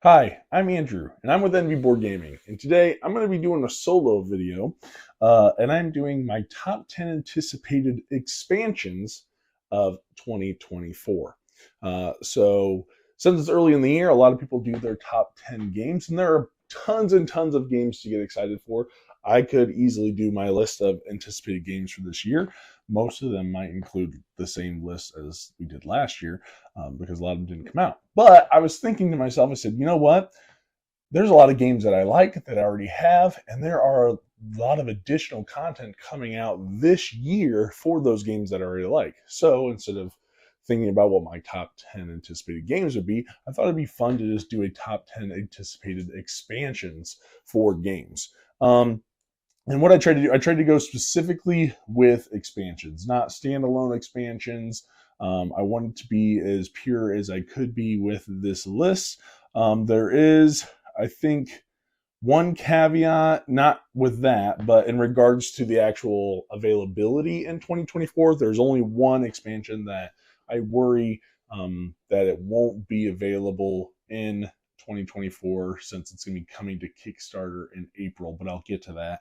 Hi, I'm Andrew, and I'm with Envy Board Gaming. And today I'm going to be doing a solo video, and I'm doing my top 10 anticipated expansions of 2024. So, since it's early in the year, a lot of people do their top 10 games, and there are tons and tons of games to get excited for. I could easily do my list of anticipated games for this year. Most of them might include the same list as we did last year because a lot of them didn't come out. But I was thinking to myself, I said, you know what? There's a lot of games that I like that I already have, and there are a lot of additional content coming out this year for those games that I already like. So instead of thinking about what my top 10 anticipated games would be, I thought it'd be fun to just do a top 10 anticipated expansions for games. And what I tried to do, I tried to go specifically with expansions, not standalone expansions. I wanted to be as pure as I could be with this list. There is, I think, one caveat, not with that, but in regards to the actual availability in 2024, there's only one expansion that I worry that it won't be available in 2024 since it's going to be coming to Kickstarter in April, but I'll get to that.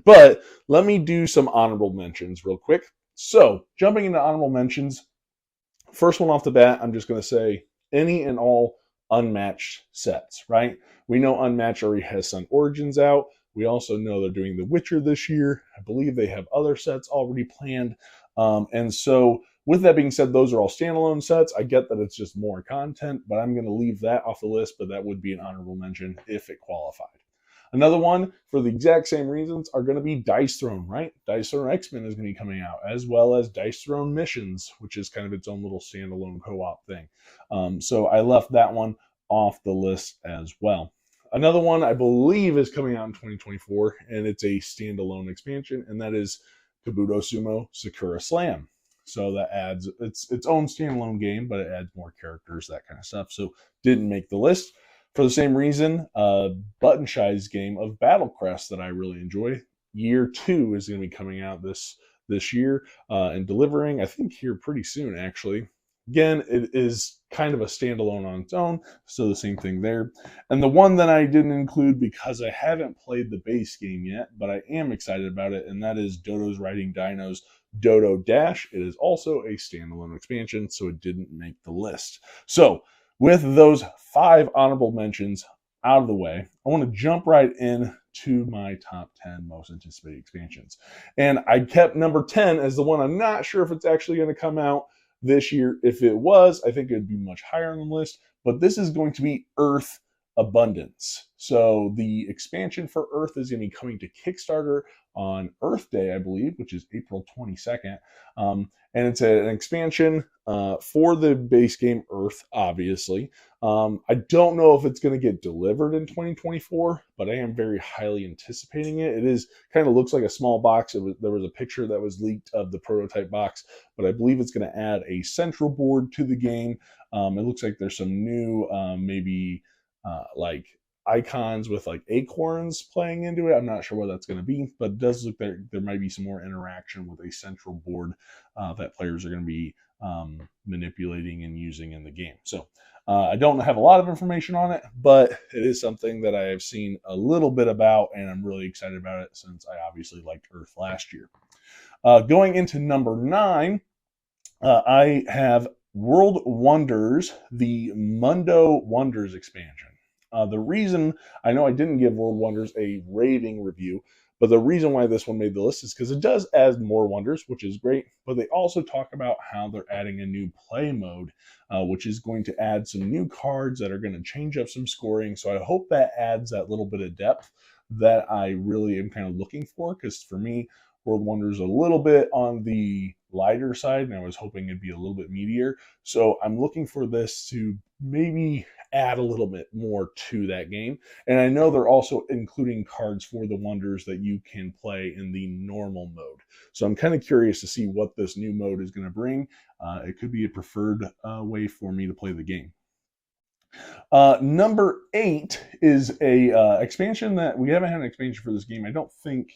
But let me do some honorable mentions real quick. So, jumping into honorable mentions, first one off the bat, I'm just going to say any and all unmatched sets, right? We know Unmatched already has Sun Origins out. We also know they're doing The Witcher this year. I believe they have other sets already planned. And so, with that being said, those are all standalone sets. I get that it's just more content, but I'm going to leave that off the list, but that would be an honorable mention if it qualified. Another one, for the exact same reasons, are going to be Dice Throne, right? Dice Throne X-Men is going to be coming out, as well as Dice Throne Missions, which is kind of its own little standalone co-op thing. So I left that one off the list as well. Another one I believe is coming out in 2024, and it's a standalone expansion, and that is Kabuto Sumo Sakura Slam. So that adds its own standalone game, but it adds more characters, that kind of stuff. So didn't make the list. For the same reason, Button Shy's game of Battle Crest that I really enjoy. Year 2 is going to be coming out this year and delivering, I think, here pretty soon, actually. Again, it is kind of a standalone on its own, so the same thing there. And the one that I didn't include because I haven't played the base game yet, but I am excited about it, and that is Dodo's Riding Dinos Dodo Dash. It is also a standalone expansion, so it didn't make the list. So, with those 5 honorable mentions out of the way, I want to jump right in to my top 10 most anticipated expansions. And I kept number 10 as the one I'm not sure if it's actually going to come out this year. If it was, I think it would be much higher on the list. But this is going to be Earth Abundance. So the expansion for Earth is going to be coming to Kickstarter on Earth Day, I believe, which is April 22nd. And it's an expansion for the base game Earth, obviously. I don't know if it's going to get delivered in 2024, but I am very highly anticipating it. It is kind of looks like a small box. There was a picture that was leaked of the prototype box, but I believe it's going to add a central board to the game. It looks like there's some new, maybe like icons with like acorns playing into it. I'm not sure what that's going to be, but it does look like there might be some more interaction with a central board that players are going to be manipulating and using in the game. So I don't have a lot of information on it, but it is something that I have seen a little bit about, and I'm really excited about it since I obviously liked Earth last year. Going into number 9, I have World Wonders, the Mundo Wonders expansion. The reason I know I didn't give World Wonders a raving review, but the reason why this one made the list is because it does add more wonders, which is great. But they also talk about how they're adding a new play mode, which is going to add some new cards that are going to change up some scoring. So I hope that adds that little bit of depth that I really am kind of looking for. Because for me, World Wonders a little bit on the lighter side, and I was hoping it'd be a little bit meatier. So I'm looking for this to maybe add a little bit more to that game. And I know they're also including cards for the Wonders that you can play in the normal mode. So I'm kind of curious to see what this new mode is going to bring. It could be a preferred way for me to play the game. Number 8 is a expansion that we haven't had an expansion for this game, I don't think,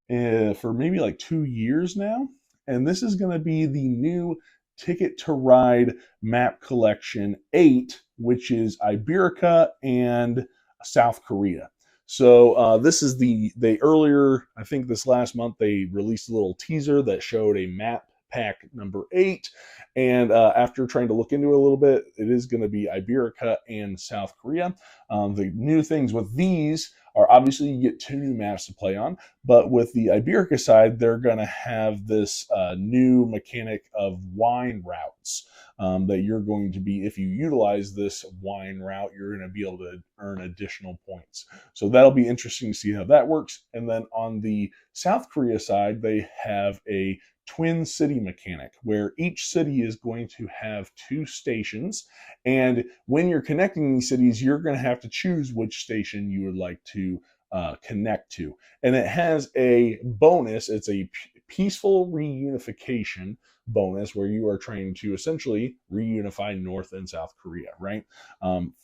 for maybe like 2 years now. And this is going to be the new Ticket to Ride map collection 8 which is Iberica and South Korea. So this is they earlier, I think this last month, they released a little teaser that showed a map pack number 8. And after trying to look into it a little bit, it is going to be Iberica and South Korea. The new things with these are obviously you get 2 new maps to play on, but with the Iberica side, they're going to have this new mechanic of wine routes that you're going to be, if you utilize this wine route, you're going to be able to earn additional points. So that'll be interesting to see how that works. And then on the South Korea side, they have a twin city mechanic where each city is going to have 2 stations, and when you're connecting these cities, you're going to have to choose which station you would like to connect to. And it has a bonus. It's a peaceful reunification bonus where you are trying to essentially reunify North and South Korea, right?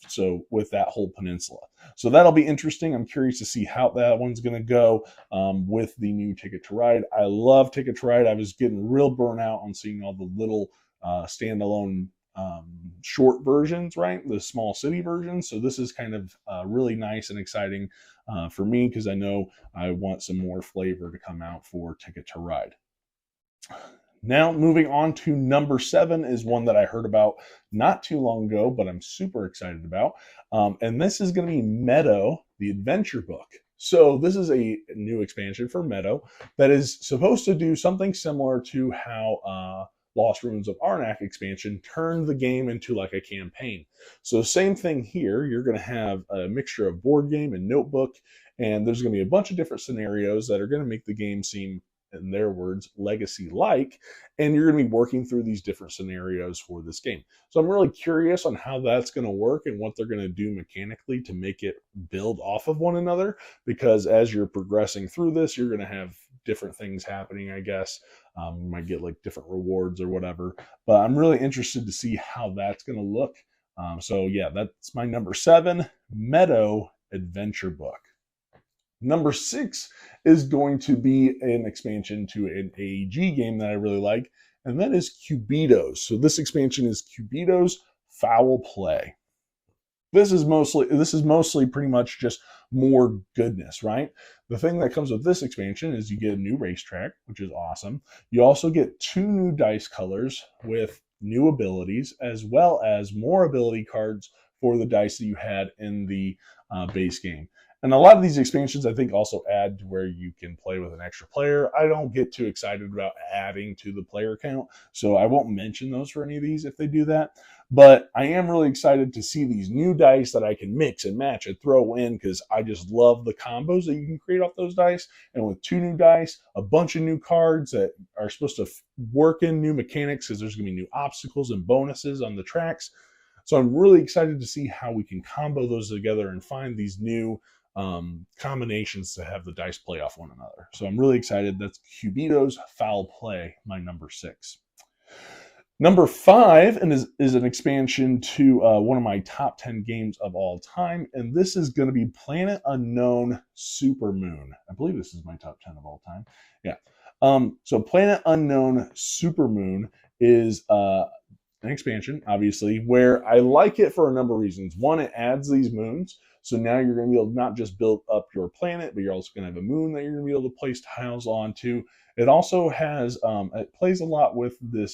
So with that whole peninsula. So that'll be interesting. I'm curious to see how that one's going to go with the new Ticket to Ride. I love Ticket to Ride. I was getting real burnout on seeing all the little standalone short versions, right? The small city versions. So this is kind of really nice and exciting for me because I know I want some more flavor to come out for Ticket to Ride. Now, moving on to number 7 is one that I heard about not too long ago, but I'm super excited about. And this is going to be Meadow, the Adventure Book. So this is a new expansion for Meadow that is supposed to do something similar to how Lost Ruins of Arnak expansion turned the game into like a campaign. So same thing here. You're going to have a mixture of board game and notebook, and there's going to be a bunch of different scenarios that are going to make the game seem, in their words, legacy-like, and you're going to be working through these different scenarios for this game. So I'm really curious on how that's going to work and what they're going to do mechanically to make it build off of one another, because as you're progressing through this, you're going to have different things happening, I guess. You might get like different rewards or whatever, but I'm really interested to see how that's going to look. So yeah, that's my number 7, Meadow Adventure Book. Number 6 is going to be an expansion to an AEG game that I really like, and that is Cubitos. So this expansion is Cubitos Foul Play. This is mostly pretty much just more goodness, right? The thing that comes with this expansion is you get a new racetrack, which is awesome. You also get 2 new dice colors with new abilities, as well as more ability cards for the dice that you had in the base game. And a lot of these expansions, I think, also add to where you can play with an extra player. I don't get too excited about adding to the player count, so I won't mention those for any of these if they do that. But I am really excited to see these new dice that I can mix and match and throw in, because I just love the combos that you can create off those dice. And with 2 new dice, a bunch of new cards that are supposed to work in new mechanics, because there's going to be new obstacles and bonuses on the tracks. So I'm really excited to see how we can combo those together and find these new combinations to have the dice play off one another. So I'm really excited. That's Cubitos Foul Play, my number 6. Number 5 is an expansion to one of my top 10 games of all time, and this is going to be Planet Unknown Supermoon. I believe this is my top 10 of all time. Yeah. So Planet Unknown Supermoon is an expansion, obviously, where I like it for a number of reasons. One, it adds these moons. So now you're going to be able to not just build up your planet, but you're also going to have a moon that you're going to be able to place tiles onto. It also has, it plays a lot with the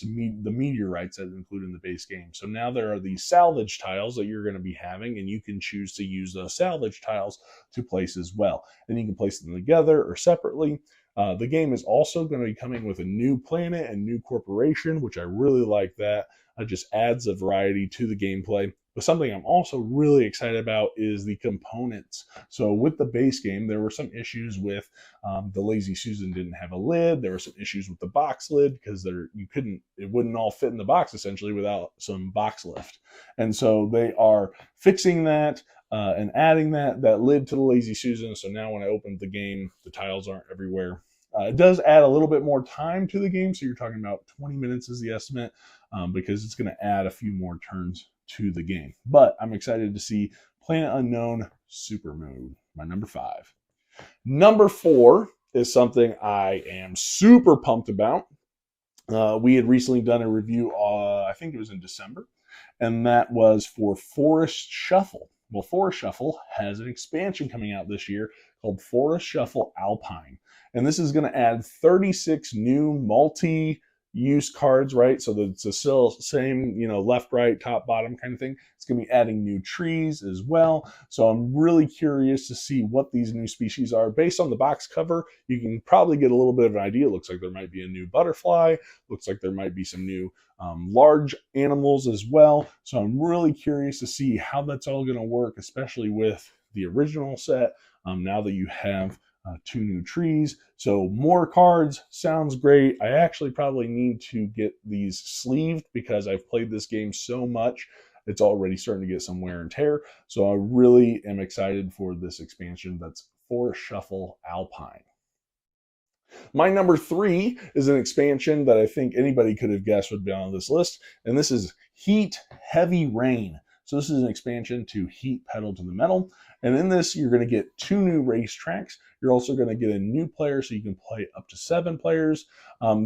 meteorites that are included in the base game. So now there are these salvage tiles that you're going to be having, and you can choose to use those salvage tiles to place as well. And you can place them together or separately. The game is also going to be coming with a new planet and new corporation, which I really like that. It just adds a variety to the gameplay. But something I'm also really excited about is the components. So with the base game, there were some issues with the Lazy Susan didn't have a lid. There were some issues with the box lid because it wouldn't all fit in the box essentially without some box lift. And so they are fixing that and adding that lid to the Lazy Susan. So now when I open the game, the tiles aren't everywhere. It does add a little bit more time to the game. So you're talking about 20 minutes is the estimate because it's going to add a few more turns to the game. But I'm excited to see Planet Unknown Supermoon, my number 5. Number 4 is something I am super pumped about. We had recently done a review, I think it was in December, and that was for Forest Shuffle. Well, Forest Shuffle has an expansion coming out this year called Forest Shuffle Alpine. And this is going to add 36 new multi-use cards, right? So that it's the still same, left, right, top, bottom kind of thing. It's going to be adding new trees as well. So I'm really curious to see what these new species are. Based on the box cover, you can probably get a little bit of an idea. It looks like there might be a new butterfly. Looks like there might be some new large animals as well. So I'm really curious to see how that's all going to work, especially with the original set. Now that you have 2 new trees. So more cards sounds great. I actually probably need to get these sleeved because I've played this game so much. It's already starting to get some wear and tear. So I really am excited for this expansion that's Forest Shuffle Alpine. My number 3 is an expansion that I think anybody could have guessed would be on this list, and this is Heat Heavy Rain. So this is an expansion to Heat Pedal to the Metal, and in this you're going to get 2 new racetracks. You're also going to get a new player, so you can play up to 7 players.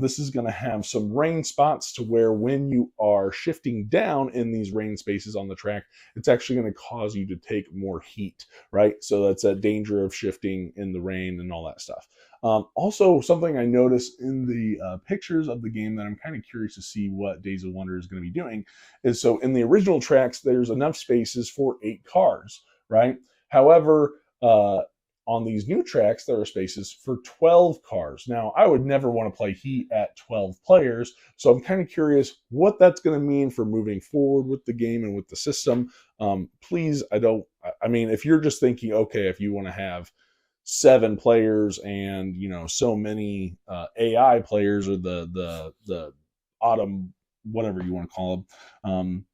This is going to have some rain spots to where when you are shifting down in these rain spaces on the track, it's actually going to cause you to take more heat, right? So that's a danger of shifting in the rain and all that stuff. Also, something I noticed in the pictures of the game that I'm kind of curious to see what Days of Wonder is going to be doing is, so in the original tracks, there's enough spaces for 8 cars, right? However, on these new tracks, there are spaces for 12 cars. Now, I would never want to play Heat at 12 players, so I'm kind of curious what that's going to mean for moving forward with the game and with the system. Please, if you're just thinking, okay, if you want to have 7 players and so many AI players, or the autumn, whatever you want to call them,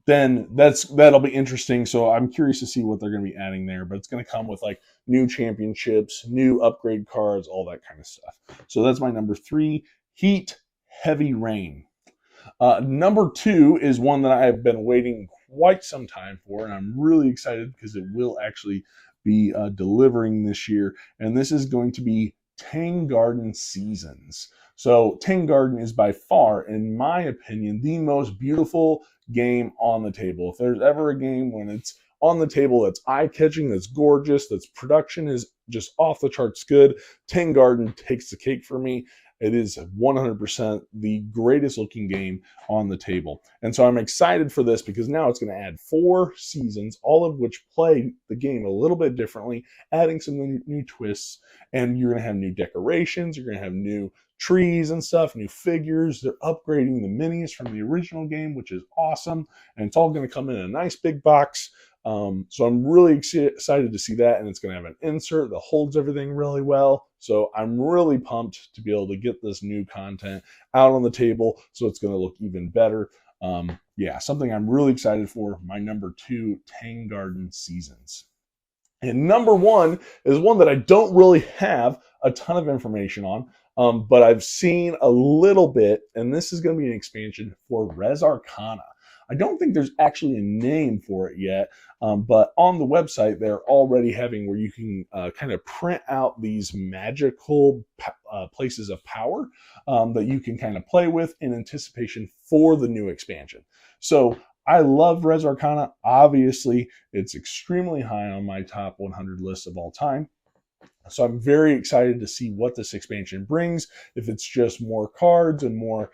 then that'll be interesting. So I'm curious to see what they're going to be adding there, but it's going to come with like new championships, new upgrade cards, all that kind of stuff. So that's my number 3, Heat Heavy Rain. Number 2 is one that I have been waiting quite some time for, and I'm really excited because it will actually be delivering this year, and this is going to be Tang Garden Seasons. So Tang Garden is by far, in my opinion, the most beautiful game on the table. If there's ever a game when it's on the table that's eye-catching, that's gorgeous, that's production is just off the charts good, Tang Garden takes the cake for me. It is 100% the greatest looking game on the table. And so I'm excited for this because now it's going to add 4 seasons, all of which play the game a little bit differently, adding some new twists. And you're going to have new decorations. You're going to have new trees and stuff, new figures. They're upgrading the minis from the original game, which is awesome. And it's all going to come in a nice big box. So I'm really excited to see that, and it's going to have an insert that holds everything really well. So I'm really pumped to be able to get this new content out on the table, so it's going to look even better. Something I'm really excited for. My number 2, Tang Garden Seasons. And number 1 is one that I don't really have a ton of information on, but I've seen a little bit, and this is going to be an expansion for Res Arcana. I don't think there's actually a name for it yet, but on the website, they're already having where you can kind of print out these magical places of power that you can kind of play with in anticipation for the new expansion. So I love Res Arcana. Obviously, it's extremely high on my top 100 list of all time. So I'm very excited to see what this expansion brings. If it's just more cards and more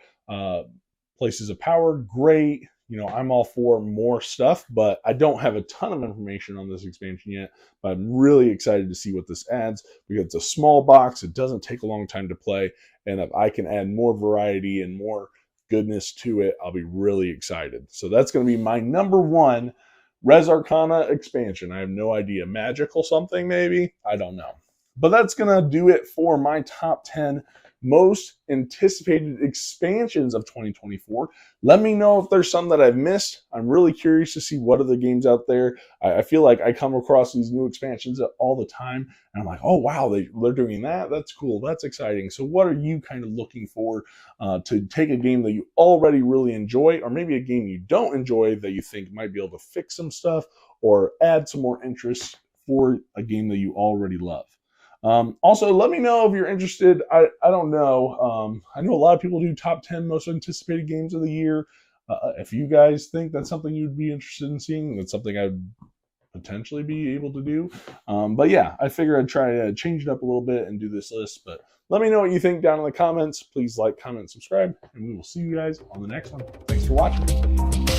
places of power, great. I'm all for more stuff, but I don't have a ton of information on this expansion yet. But I'm really excited to see what this adds because it's a small box. It doesn't take a long time to play. And if I can add more variety and more goodness to it, I'll be really excited. So that's going to be my number 1 Res Arcana expansion. I have no idea. Magical something maybe? I don't know. But that's going to do it for my top 10 most anticipated expansions of 2024. Let me know if there's some that I've missed. I'm really curious to see what other games out there. I feel like I come across these new expansions all the time, and I'm like, oh, wow, they're doing that. That's cool. That's exciting. So what are you kind of looking for to take a game that you already really enjoy, or maybe a game you don't enjoy that you think might be able to fix some stuff or add some more interest for a game that you already love? Also, let me know if you're interested. I don't know. I know a lot of people do top 10 most anticipated games of the year. If you guys think that's something you'd be interested in seeing, that's something I'd potentially be able to do. But yeah, I figure I'd try to change it up a little bit and do this list. But let me know what you think down in the comments. Please like, comment, subscribe, and we will see you guys on the next one. Thanks for watching.